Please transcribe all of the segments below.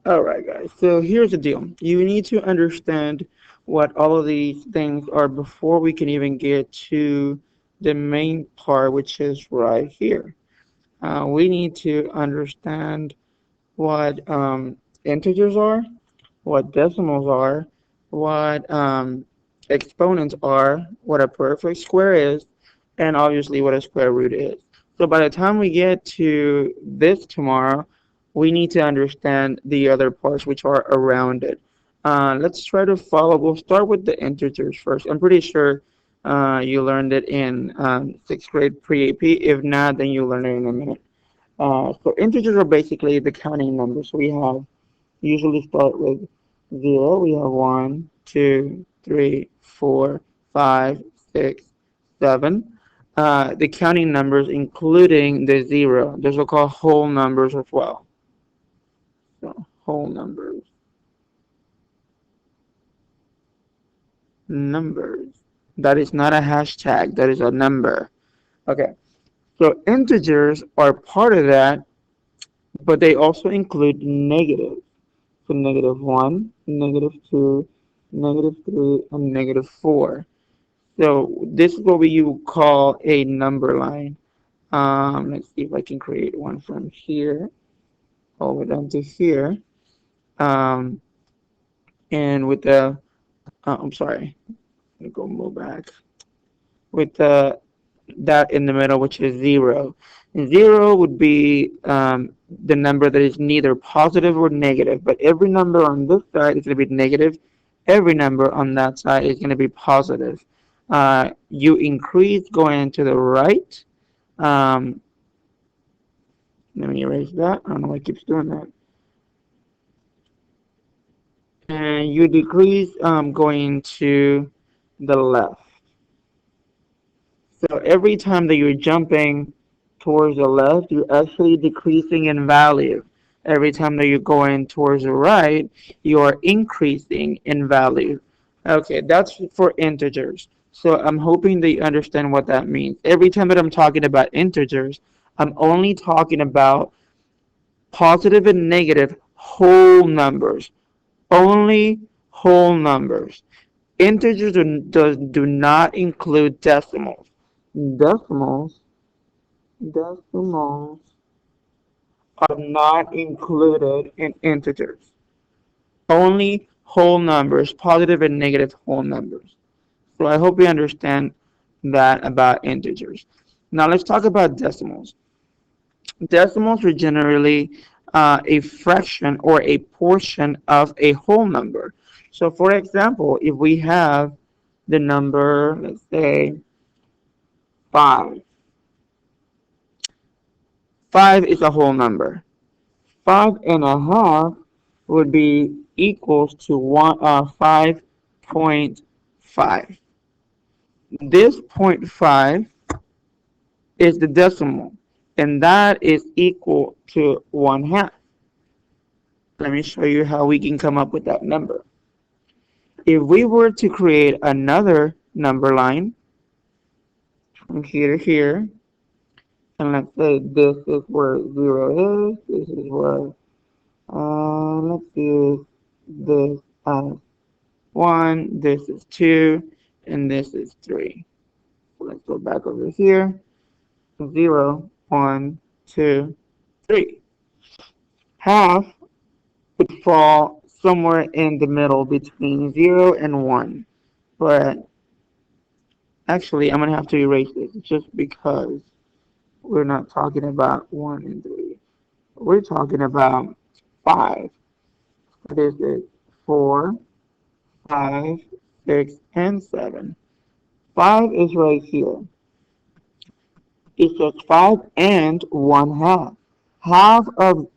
All right, guys. So here's the deal. You need to understand what all of these things are before we can even get to the main part, which is right here. We need to understand what integers are, what decimals are, what exponents are, what a perfect square is, and obviously what a square root is. So by the time we get to this tomorrow, we need to understand the other parts which are around it. Let's try to follow. We'll start with the integers first. I'm pretty sure you learned it in sixth grade pre-AP. If not, then you'll learn it in a minute. So integers are basically the counting numbers. So we have usually start with 0. We have 1, 2, 3, 4, 5, 6, 7. The counting numbers, including the 0. Those are called whole numbers as well. So whole numbers. Numbers. That is not a hashtag. That is a number. Okay. So integers are part of that, but they also include negatives. So -1, -2, -3, and -4. So this is what we would call a number line. Let's see if I can create one from here all the way down to here. Um, and with the, I'm sorry, let me go move back. With the that in the middle, which is 0. 0 would be the number that is neither positive or negative, but every number on this side is going to be negative. Every number on that side is going to be positive. You increase going to the right. Um, Let me erase that. I don't know why it keeps doing that. And you decrease going to the left. So every time that you're jumping towards the left, you're actually decreasing in value. Every time that you're going towards the right, you are increasing in value. Okay, that's for integers. So I'm hoping that you understand what that means. Every time that I'm talking about integers, I'm only talking about positive and negative whole numbers. Only whole numbers. Integers do not include decimals. Decimals, decimals are not included in integers. Only whole numbers, positive and negative whole numbers. So I hope you understand that about integers. Now let's talk about decimals. Decimals are generally a fraction or a portion of a whole number. So for example, if we have the number, let's say 5. 5 is a whole number. 5.5 would be equals to 5.5. This 0.5 is the decimal, and that is equal to 1/2. Let me show you how we can come up with that number. If we were to create another number line from here to here, and let's say this is where 0 is, this is where, let's use this as 1, this is 2, and this is 3. Let's go back over here. 0, 1, 2, 3. Half would fall somewhere in the middle between 0 and 1. But actually, I'm going to have to erase this just because we're not talking about 1 and 3. We're talking about 5. This is 4, 5, 6, and 7. 5 is right here. It's just 5 and 1/2. Half of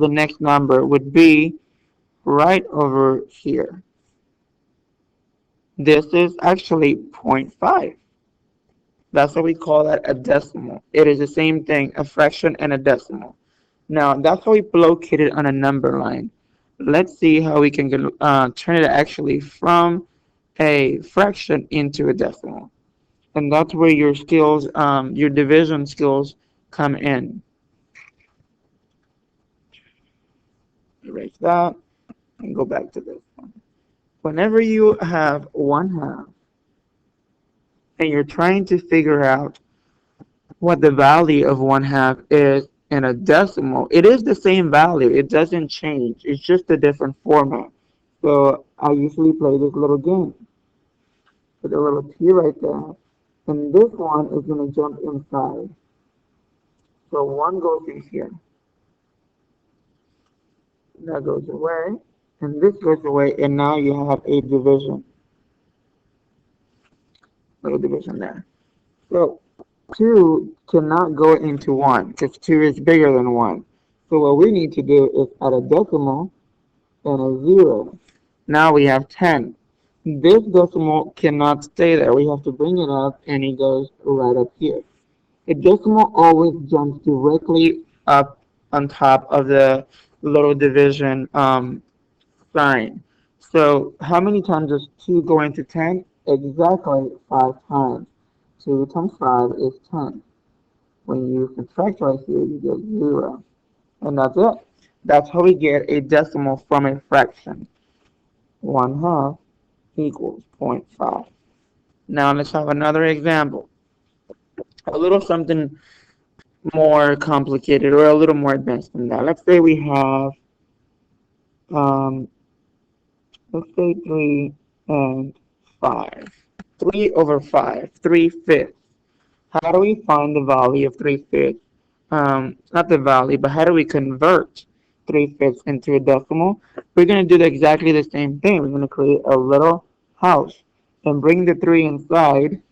the next number would be right over here. This is actually 0.5. That's what we call that a decimal. It is the same thing, a fraction and a decimal. Now, that's how we locate it on a number line. Let's see how we can turn it actually from a fraction into a decimal. And that's where your skills, your division skills come in. Erase that and go back to this one. Whenever you have 1/2 and you're trying to figure out what the value of 1/2 is in a decimal, it is the same value. It doesn't change. It's just a different format. So I usually play this little game. Put a little T right there. And this one is going to jump inside. So 1 goes in here. That goes away. And this goes away. And now you have a division. Little division there. So 2 cannot go into 1 because 2 is bigger than 1. So what we need to do is add a decimal and a 0. Now we have 10. This decimal cannot stay there. We have to bring it up and it goes right up here. A decimal always jumps directly up on top of the little division sign. So how many times does 2 go into 10? Exactly 5 times. 2 times 5 is 10. When you subtract right here, you get 0. And that's it. That's how we get a decimal from a fraction. 1/2 equals 0.5. Now let's have another example. A little something more complicated or a little more advanced than that. Let's say we have, um, let's say 3 and 5. 3 over 5, 3/5. How do we find the value of 3/5? Not the value, but how do we convert 3/5 into a decimal? We're going to do exactly the same thing. We're going to create a little house and bring the 3 inside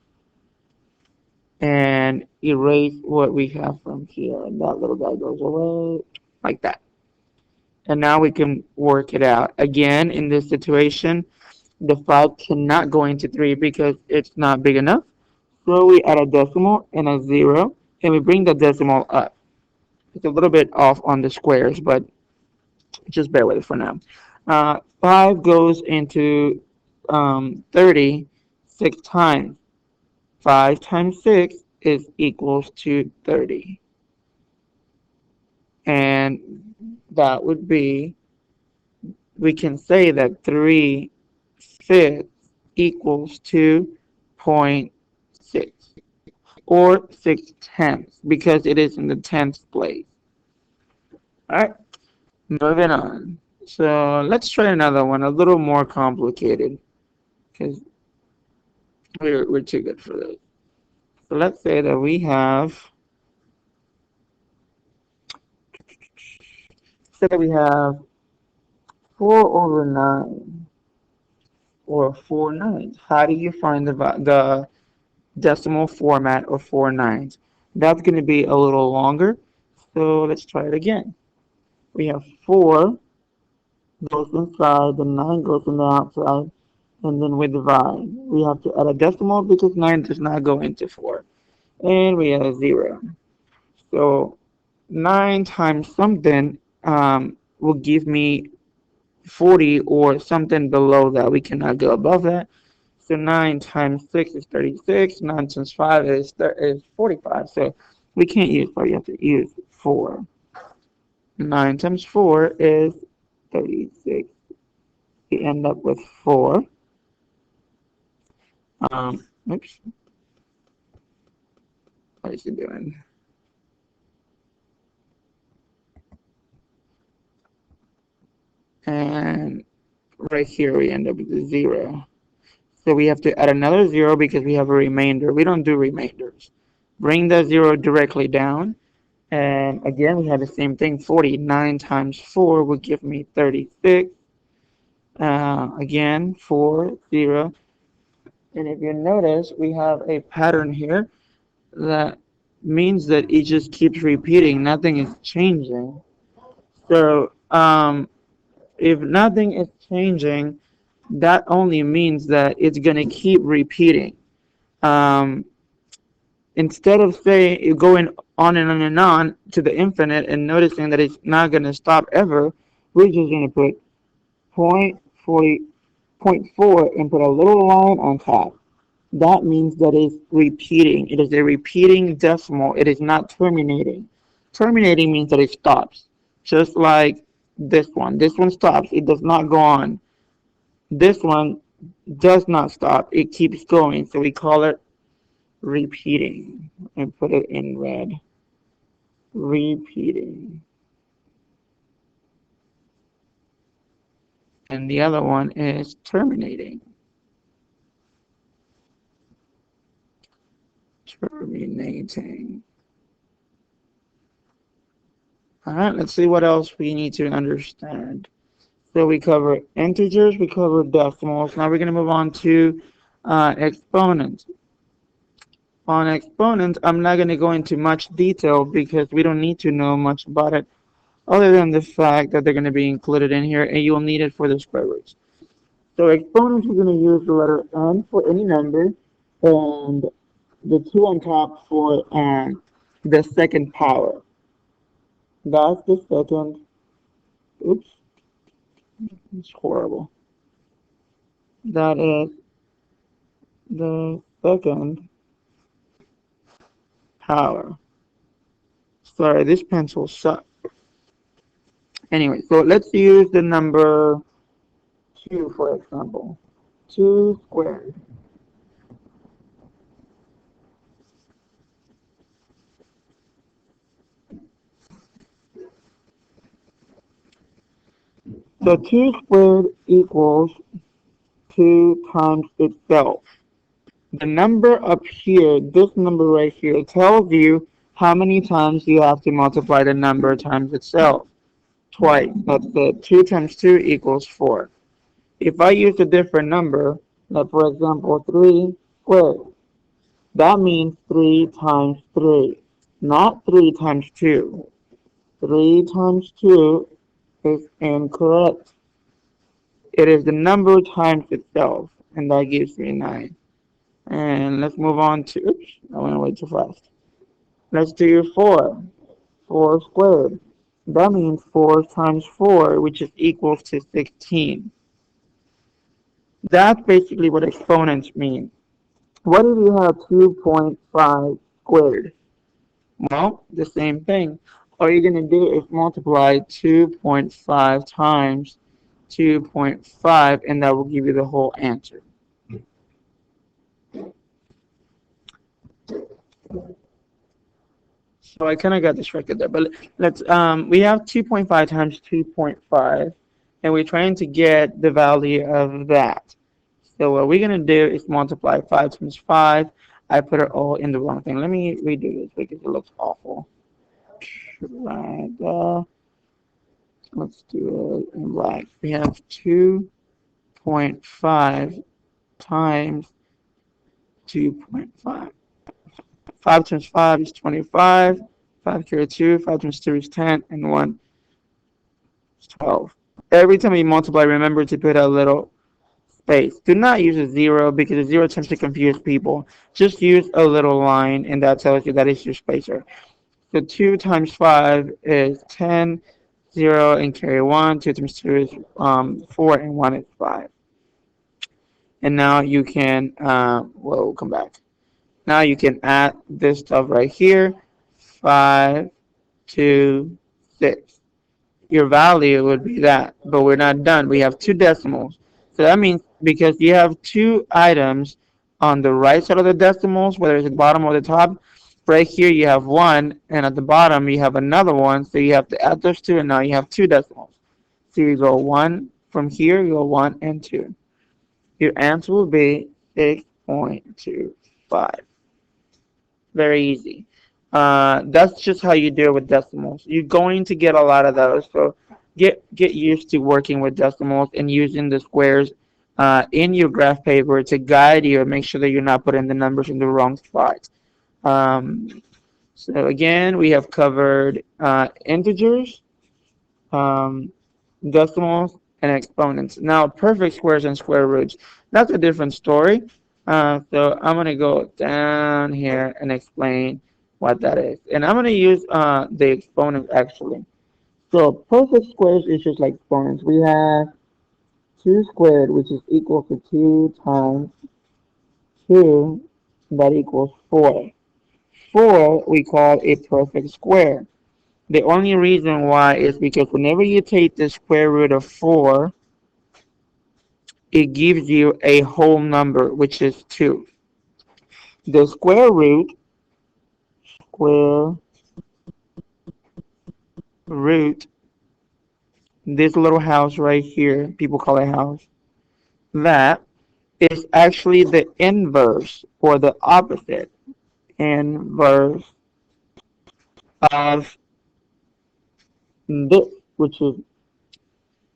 and erase what we have from here. And that little guy goes away like that. And now we can work it out. Again, in this situation, the 5 cannot go into 3 because it's not big enough. So we add a decimal and a 0, and we bring the decimal up. It's a little bit off on the squares, but just bear with it for now. 5 goes into 30 6 times. 5 times 6 is equals to 30. And that would be, we can say that 3/5 equals to 0.6 or 6/10 because it is in the 10th place. All right, moving on. So let's try another one, a little more complicated because we're too good for this. So let's say that we have, say we have 4 over 9 or 4/9. How do you find the decimal format of 4/9? That's going to be a little longer. So let's try it again. We have 4 goes inside, the 9 goes on the outside, and then we divide. We have to add a decimal because 9 does not go into 4. And we have a 0. So 9 times something will give me 40 or something below that. We cannot go above that. So 9 times 6 is 36. 9 times 5 is 45. So we can't use 4. You have to use 4. 9 times 4 is 36. We end up with 4. Oops. What is he doing? And right here we end up with a 0. So we have to add another 0 because we have a remainder. We don't do remainders. Bring the 0 directly down. And again, we have the same thing. 49 times 4 will give me 36. Again, 4, 0. And if you notice, we have a pattern here that means that it just keeps repeating. Nothing is changing. So if nothing is changing, that only means that it's going to keep repeating. Um, Instead of going on and on and on to the infinite and noticing that it's not going to stop ever, we're just going to put 0.4 and put a little line on top. That means that it's repeating. It is a repeating decimal. It is not terminating. Terminating means that it stops. Just like this one. This one stops. It does not go on. This one does not stop. It keeps going. So we call it repeating. And put it in red. Repeating. And the other one is terminating. Terminating. All right, let's see what else we need to understand. So we cover integers, we cover decimals. Now we're going to move on to exponents. On exponents, I'm not going to go into much detail because we don't need to know much about it other than the fact that they're going to be included in here and you'll need it for the square roots. So exponents, we're going to use the letter n for any number and the 2 on top for the second power. That's the second. Oops. It's horrible. That is the second power. Sorry, this pencil sucks. Anyway, so let's use the number 2, for example. 2 squared. So 2 squared equals 2 times itself. The number up here, this number right here, tells you how many times you have to multiply the number times itself. Twice. That's it. 2 times 2 equals 4. If I use a different number, like for example 3 squared, that means 3 times 3, not 3 times 2. 3 times 2 is incorrect. It is the number times itself, and that gives me 9. And let's move on to, oops, I went way too fast. Let's do 4. 4 squared. That means 4 times 4, which is equals to 16. That's basically what exponents mean. What if you have 2.5 squared? Well, the same thing. All you're going to do is multiply 2.5 times 2.5, and that will give you the whole answer. So I kind of got distracted there, but let's we have 2.5 times 2.5, and we're trying to get the value of that. So what we're gonna do is multiply 5 times 5. I put it all in the wrong thing. Let me redo this because it looks awful. Right, let's do it in black. We have 2.5 times 2.5. 5 times 5 is 25. 5 carry 2. 5 times 2 is 10. And 1 is 12. Every time you multiply, remember to put a little space. Do not use a 0 because a 0 tends to confuse people. Just use a little line, and that tells you that is your spacer. So 2 times 5 is 10. 0 and carry 1. 2 times 2 is 4, and 1 is 5. And now you can, we'll come back. Now you can add this stuff right here. 5, 2, 6. Your value would be that, but we're not done. We have 2 decimals. So that means because you have 2 items on the right side of the decimals, whether it's at the bottom or the top, right here you have 1, and at the bottom you have another 1. So you have to add those 2, and now you have 2 decimals. So you go 1 from here, you go 1 and 2. Your answer will be 6.25. Very easy. That's just how you deal with decimals. You're going to get a lot of those, so get used to working with decimals and using the squares in your graph paper to guide you and make sure that you're not putting the numbers in the wrong spot. So again, we have covered integers, decimals, and exponents. Now, perfect squares and square roots, that's a different story. So I'm going to go down here and explain what that is. And I'm going to use the exponent actually. So perfect squares is just like exponents. We have 2 squared, which is equal to 2 times 2, that equals 4. 4 we call a perfect square. The only reason why is because whenever you take the square root of 4, it gives you a whole number, which is 2. The square root, this little house right here, people call it house, that is actually the inverse or the opposite inverse of this, which is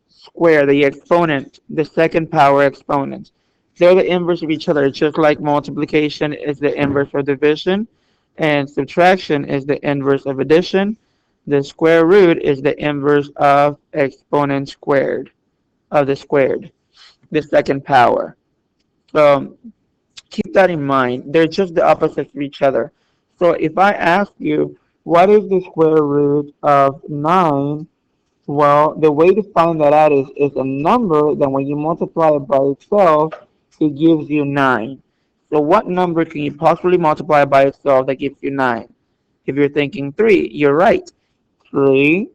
square, the exponent, the second power exponent. They're the inverse of each other, just like multiplication is the inverse of division, and subtraction is the inverse of addition. The square root is the inverse of exponent squared, of the squared, the second power. So keep that in mind. They're just the opposites of each other. So if I ask you, what is the square root of 9? Well, the way to find that out is a number that when you multiply it by itself, it gives you 9. So what number can you possibly multiply by itself that gives you 9? If you're thinking 3, you're right. 3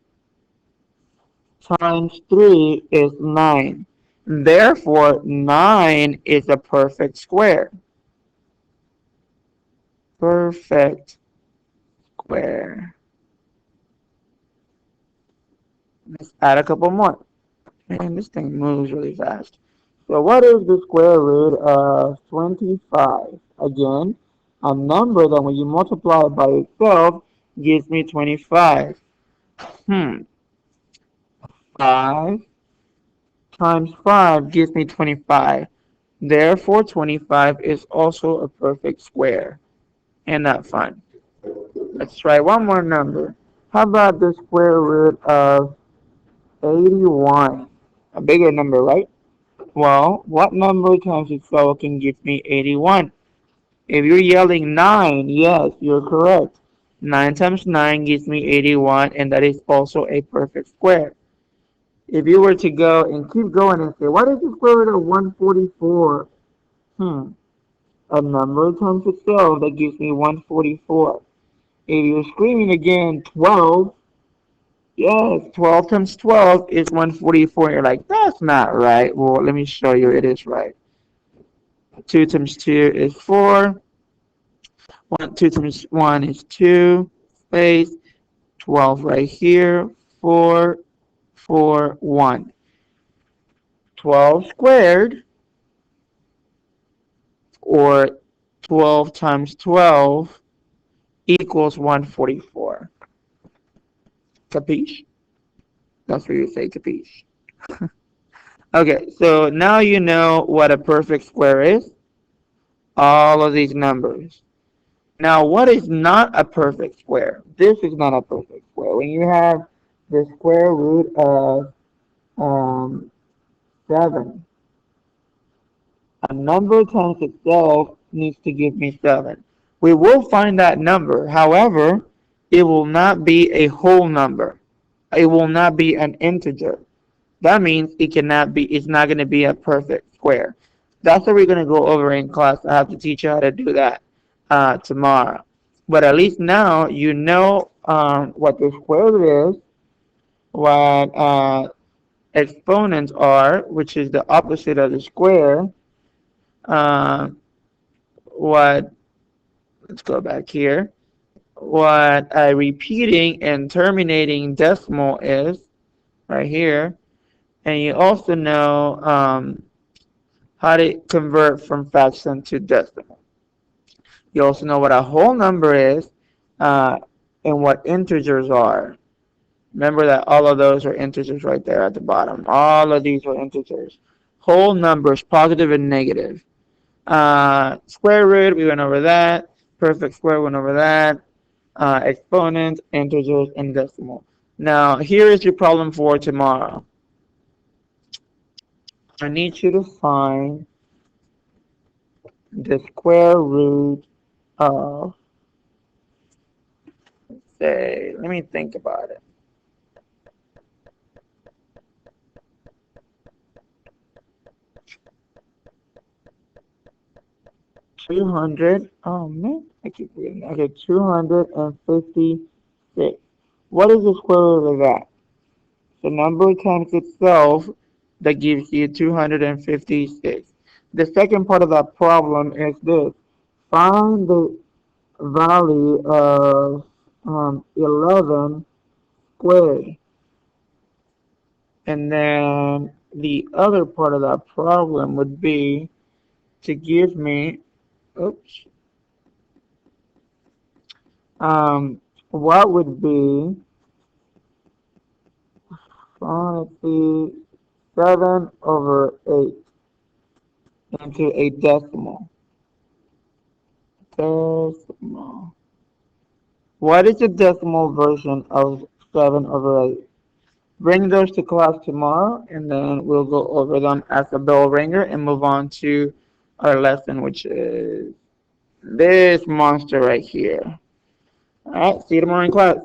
times 3 is 9. Therefore, 9 is a perfect square. Perfect square. Let's add a couple more. Man, this thing moves really fast. So what is the square root of 25? Again, a number that when you multiply it by itself gives me 25. 5 times 5 gives me 25. Therefore, 25 is also a perfect square. Isn't that fun? Let's try one more number. How about the square root of 81? A bigger number, right? Well, what number times itself can give me 81? If you're yelling 9, yes, you're correct. 9 times 9 gives me 81, and that is also a perfect square. If you were to go and keep going and say, what is the square root of 144? A number times itself that gives me 144. If you're screaming again, 12, yes, 12 times 12 is 144. You're like, that's not right. Well, let me show you it is right. 2 times 2 is 4. 2 times 1 is 2. Space. 12 right here. 4, 4, 1. 12 squared, or 12 times 12, equals 144. Capiche? That's what you say, capiche. Okay, so now you know what a perfect square is. All of these numbers. Now, what is not a perfect square? This is not a perfect square. When you have the square root of 7, a number times itself needs to give me 7. We will find that number. However, it will not be a whole number. It will not be an integer. That means it's not going to be a perfect square. That's what we're going to go over in class. I have to teach you how to do that tomorrow. But at least now you know what the square root is, what exponents are, which is the opposite of the square, uh, what, let's go back here, what a repeating and terminating decimal is, right here. And you also know how to convert from fraction to decimal. You also know what a whole number is uh, and what integers are. Remember that all of those are integers right there at the bottom. All of these are integers. Whole numbers, positive and negative. Square root, we went over that. Perfect square, went over that. Exponents, integers, and decimal. Now, here is your problem for tomorrow. I need you to find the square root of, say, let me think about it. 200, oh man, I keep reading. Okay, 256. What is the square root of that? The number times itself, that gives you 256. The second part of that problem is this. Find the value of 11 squared. And then the other part of that problem would be to give me, oops, what would be, let's see, 7 over 8 into a decimal. Decimal. What is the decimal version of 7 over 8? Bring those to class tomorrow, and then we'll go over them as a bell ringer and move on to our lesson, which is this monster right here. All right, see you tomorrow in class.